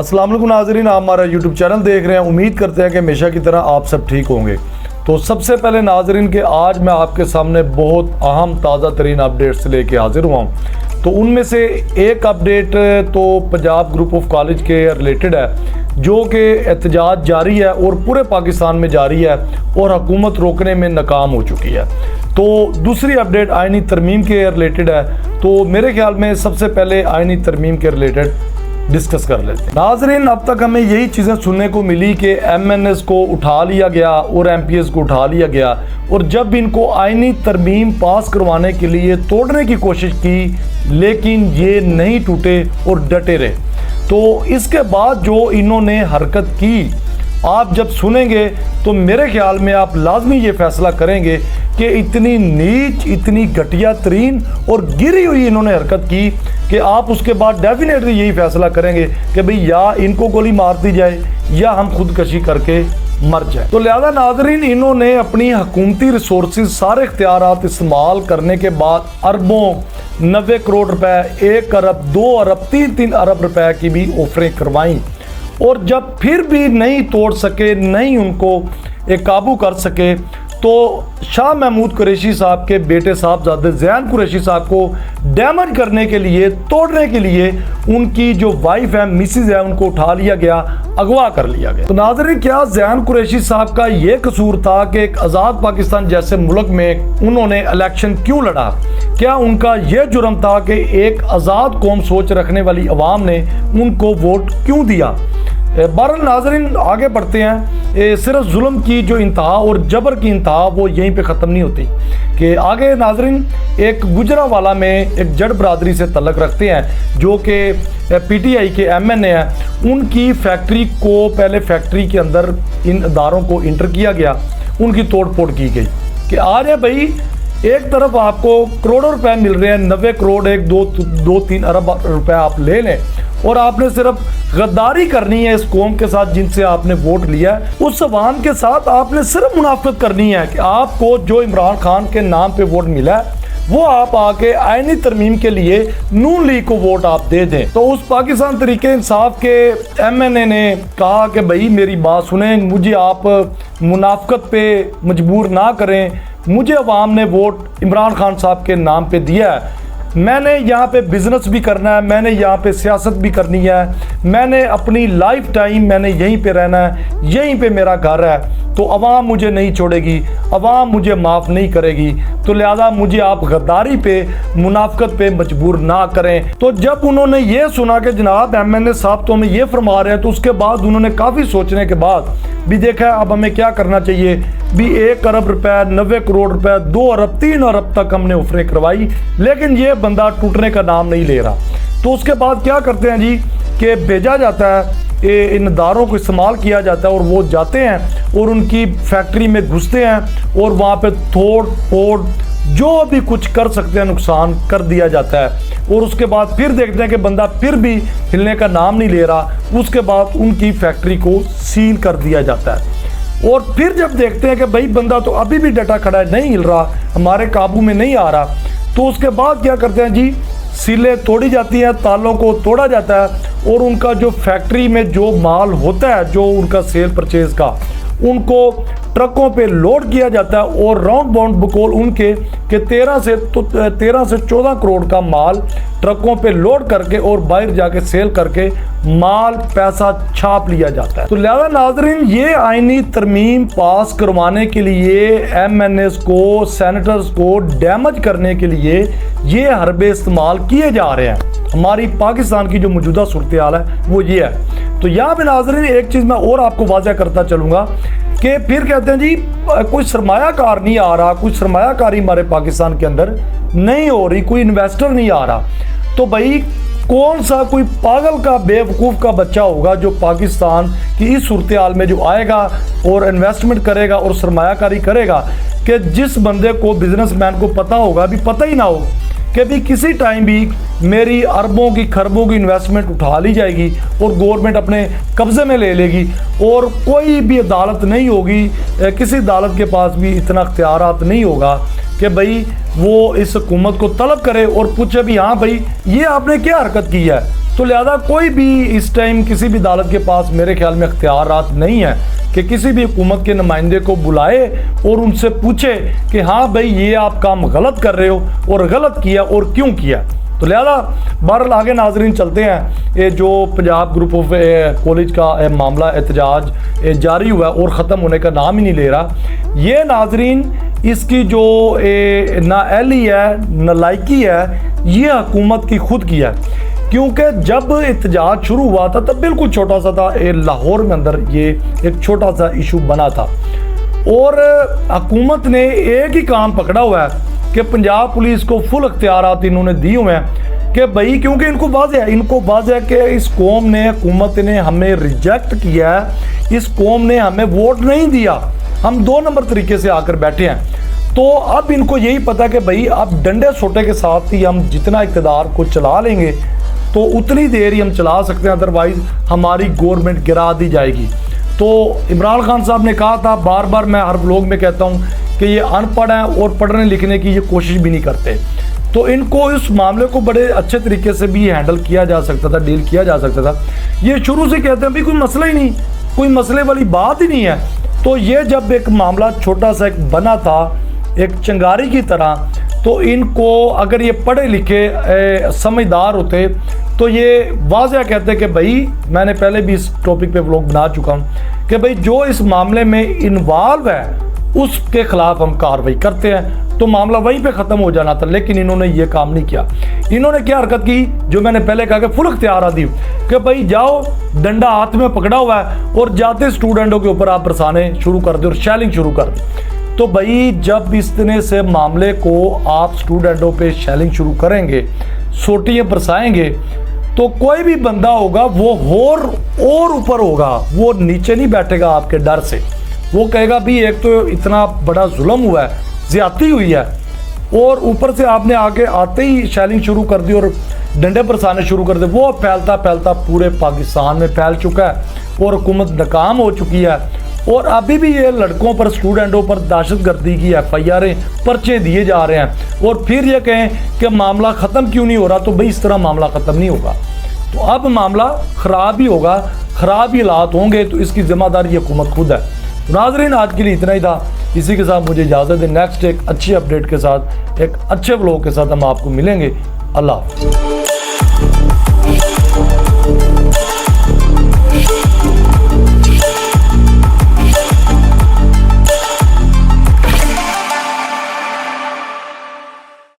अस्सलाम वालेकुम नाज़रीन, आप हमारा यूट्यूब चैनल देख रहे हैं। उम्मीद करते हैं कि हमेशा की तरह आप सब ठीक होंगे। तो सबसे पहले नाज़रीन के आज मैं आपके सामने बहुत अहम ताज़ा तरीन अपडेट्स लेके हाजिर हुआ हूँ। तो उनमें से एक अपडेट तो पंजाब ग्रुप ऑफ कॉलेज के रिलेटेड है, जो कि एहतजाज जारी है और पूरे पाकिस्तान में जारी है और हुकूमत रोकने में नाकाम हो चुकी है। तो दूसरी अपडेट आइनी तरमीम के रिलेटेड है। तो मेरे ख्याल में सबसे पहले आइनी तरमीम के रिलेटेड डिस्कस कर लेते हैं। नाज़रीन, अब तक हमें यही चीज़ें सुनने को मिली कि MNS को उठा लिया गया और MPS को उठा लिया गया, और जब इनको आइनी तरमीम पास करवाने के लिए तोड़ने की कोशिश की, लेकिन ये नहीं टूटे और डटे रहे। तो इसके बाद जो इन्होंने हरकत की, आप जब सुनेंगे तो मेरे ख्याल में आप लाजमी ये फैसला करेंगे कि इतनी नीच, इतनी घटिया तरीन और गिरी हुई इन्होंने हरकत की कि आप उसके बाद डेफिनेटली यही फैसला करेंगे कि भाई या इनको गोली मार दी जाए या हम खुदकशी करके मर जाए। तो लिहाजा नाज़रीन, इन्होंने अपनी हुकूमती रिसोर्सेज सारे इख्तियारात इस्तेमाल करने के बाद अरबों, 90 करोड़ रुपए, 1 अरब, 2 अरब, 3 अरब रुपए की भी ऑफरें करवाई, और जब फिर भी नहीं तोड़ सके, नहीं उनको एक काबू कर सके, तो शाह महमूद कुरैशी साहब के बेटे साहबजादे ज़ैन कुरैशी साहब को डैमेज करने के लिए, तोड़ने के लिए उनकी जो वाइफ है, मिसिज है, उनको उठा लिया गया, अगवा कर लिया गया। तो नाज़रीन, क्या ज़ैन कुरैशी साहब का ये कसूर था कि एक आज़ाद पाकिस्तान जैसे मुल्क में उन्होंने इलेक्शन क्यों लड़ा? क्या उनका ये जुर्म था कि एक आज़ाद कौम सोच रखने वाली अवाम ने उनको वोट क्यों दिया? बहरहाल नाज़रीन, आगे बढ़ते हैं। सिर्फ जुल्म की जो इंतहा और जबर की इंतहा वो यहीं पे ख़त्म नहीं होती कि आगे नाज़रीन एक गुजरावाला में एक जट बरादरी से तल्लक रखते हैं, जो कि PTI के MNA हैं। उनकी फैक्ट्री को, पहले फैक्ट्री के अंदर इन इदारों को इंटर किया गया, उनकी तोड़ फोड़ की गई कि आ जाए भाई, एक तरफ आपको करोड़ों रुपए मिल रहे हैं, 90 करोड़, 1-2-3 अरब रुपए आप ले लें, और आपने सिर्फ गद्दारी करनी है इस कौम के साथ जिनसे आपने वोट लिया है, उस अवाम के साथ आपने सिर्फ मुनाफत करनी है कि आपको जो इमरान खान के नाम पे वोट मिला है वो आप आके आइनी तरमीम के लिए नून लीग को वोट आप दे दें। तो उस पाकिस्तान तरीके इंसाफ के MNA ने कहा कि भाई मेरी बात सुने, मुझे आप मुनाफत पे मजबूर ना करें, मुझे अवाम ने वोट इमरान खान साहब के नाम पे दिया है, मैंने यहाँ पे बिज़नेस भी करना है, मैंने यहाँ पे सियासत भी करनी है, मैंने अपनी लाइफ टाइम मैंने यहीं पे रहना है, यहीं पे मेरा घर है, तो अवाम मुझे नहीं छोड़ेगी, अवाम मुझे माफ़ नहीं करेगी, तो लिहाजा मुझे आप गद्दारी पे, मुनाफकत पे मजबूर ना करें। तो जब उन्होंने ये सुना कि जनाब MNA साहब तो हमें ये फरमा रहे हैं, तो उसके बाद उन्होंने काफ़ी सोचने के बाद भी देखा अब हमें क्या करना चाहिए। भी 1 अरब रुपए, 90 करोड़ रुपए, 2 अरब, 3 अरब तक हमने ऑफरें करवाई, लेकिन ये बंदा टूटने का नाम नहीं ले रहा। तो उसके बाद क्या करते हैं जी कि भेजा जाता है, इन इदारों को इस्तेमाल किया जाता है, और वो जाते हैं और उनकी फैक्ट्री में घुसते हैं और वहाँ पे तोड़ फोड़ जो भी कुछ कर सकते हैं नुकसान कर दिया जाता है। और उसके बाद फिर देखते हैं कि बंदा फिर भी हिलने का नाम नहीं ले रहा, उसके बाद उनकी फैक्ट्री को सील कर दिया जाता है। और फिर जब देखते हैं कि भाई बंदा तो अभी भी डटा खड़ा है, नहीं हिल रहा, हमारे काबू में नहीं आ रहा, तो उसके बाद क्या करते हैं जी, सीलें तोड़ी जाती हैं, तालों को तोड़ा जाता है, और उनका जो फैक्ट्री में जो माल होता है, जो उनका सेल परचेज का, उनको ट्रकों पे लोड किया जाता है, और राउंड बाउंड बकौल उनके कि 13 से 14 करोड़ का माल ट्रकों पे लोड करके और बाहर जाके सेल करके माल पैसा छाप लिया जाता है। तो लिहाजा नाज़रीन, ये आइनी तरमीम पास करवाने के लिए, MNAs को, सेनेटर्स को डैमेज करने के लिए ये हरबे इस्तेमाल किए जा रहे हैं। हमारी पाकिस्तान की जो मौजूदा सूरत हाल है वो ये है। तो यहाँ पे नाज़रीन एक चीज़ मैं और आपको वाज़ह करता चलूँगा कि फिर कहते हैं जी कोई सरमायाकार नहीं आ रहा, कोई सरमायाकारी हमारे पाकिस्तान के अंदर नहीं हो रही, कोई इन्वेस्टर नहीं आ रहा। तो भाई कौन सा कोई पागल का, बेवकूफ़ का बच्चा होगा जो पाकिस्तान की इस सूरत हाल में जो आएगा और इन्वेस्टमेंट करेगा और सरमायाकारी करेगा, कि जिस बंदे को, बिजनेसमैन को पता होगा, भी पता ही ना हो कि भी किसी टाइम भी मेरी अरबों की, खरबों की इन्वेस्टमेंट उठा ली जाएगी और गवर्नमेंट अपने कब्ज़े में ले लेगी, और कोई भी अदालत नहीं होगी, किसी अदालत के पास भी इतना इख्तियारात नहीं होगा कि भाई वो इस हुकूमत को तलब करे और पूछे भी हाँ भाई ये आपने क्या हरकत की है, तो लिहाजा कोई भी इस टाइम किसी भी अदालत के पास मेरे ख्याल में इख्तियारात नहीं है कि किसी भी हुकूमत के नुमाइंदे को बुलाए और उनसे पूछे कि हाँ भाई ये आप काम गलत कर रहे हो और गलत किया और क्यों किया। तो लिहाजा बहरहाल आगे नाजरीन चलते हैं। ये जो पंजाब ग्रुप ऑफ कॉलेज का मामला एहतजाज जारी हुआ और ख़त्म होने का नाम ही नहीं ले रहा। ये नाजरीन इसकी जो नाअहली है, नालायकी है, ये हुकूमत की खुद की है। क्योंकि जब एहतजाज शुरू हुआ था तब बिल्कुल छोटा सा था, लाहौर में अंदर ये एक छोटा सा इशू बना था और हुकूमत ने एक ही काम पकड़ा हुआ है कि पंजाब पुलिस को फुल इख्तियारात इन्होंने दिए हुए हैं कि भाई, क्योंकि इनको वाज़ेह है कि इस कौम ने, हुकूमत ने हमें रिजेक्ट किया है, इस कौम ने हमें वोट नहीं दिया, हम 2 नंबर तरीके से आकर बैठे हैं। तो अब इनको यही पता कि भाई अब डंडे सोटे के साथ ही हम जितना इक़्तिदार को चला लेंगे तो उतनी देर ही हम चला सकते हैं, अदरवाइज़ हमारी गवर्नमेंट गिरा दी जाएगी। तो इमरान खान साहब ने कहा था, बार बार मैं हर व्लॉग में कहता हूँ कि ये अनपढ़ हैं और पढ़ने लिखने की ये कोशिश भी नहीं करते। तो इनको इस मामले को बड़े अच्छे तरीके से भी हैंडल किया जा सकता था, डील किया जा सकता था। ये शुरू से कहते हैं भाई कोई मसला ही नहीं, कोई मसले वाली बात ही नहीं है। तो ये जब एक मामला छोटा सा एक बना था एक चिंगारी की तरह, तो इनको अगर ये पढ़े लिखे समझदार होते तो ये वाज़ेह कहते कि भाई, मैंने पहले भी इस टॉपिक पे व्लॉग बना चुका हूँ कि भाई जो इस मामले में इन्वॉल्व है उसके खिलाफ हम कार्रवाई करते हैं, तो मामला वहीं पे ख़त्म हो जाना था। लेकिन इन्होंने ये काम नहीं किया। इन्होंने क्या हरकत की, जो मैंने पहले कहा कि फुल इख्तियारात दी कि भाई जाओ, डंडा हाथ में पकड़ा हुआ है और जाते स्टूडेंटों के ऊपर आप बरसाने शुरू कर दो और शैलिंग शुरू कर दो। तो भाई जब इस तरह से मामले को आप स्टूडेंटों पे शैलिंग शुरू करेंगे, सोटियाँ बरसाएंगे, तो कोई भी बंदा होगा वो और ऊपर होगा, वो नीचे नहीं बैठेगा आपके डर से। वो कहेगा भी एक तो इतना बड़ा जुल्म हुआ है, ज़्यादती हुई है, और ऊपर से आपने आगे आते ही शैलिंग शुरू कर दी और डंडे बरसाने शुरू कर दे। वो फैलता फैलता पूरे पाकिस्तान में फैल चुका है और हुकूमत नाकाम हो चुकी है। और अभी भी ये लड़कों पर, स्टूडेंटों पर दहशतगर्दी की FIR पर्चे दिए जा रहे हैं और फिर ये कहें कि मामला ख़त्म क्यों नहीं हो रहा। तो भाई इस तरह मामला ख़त्म नहीं होगा, तो अब मामला ख़राब ही होगा, ख़राब ही हालात होंगे, तो इसकी ज़िम्मेदारी हुकूमत खुद है। नाज़रीन आज के लिए इतना ही था। इसी के साथ मुझे इजाज़त दें। नेक्स्ट एक अच्छी अपडेट के साथ, एक अच्छे व्लॉग के साथ हम आपको मिलेंगे। अल्लाह हाफ़िज़।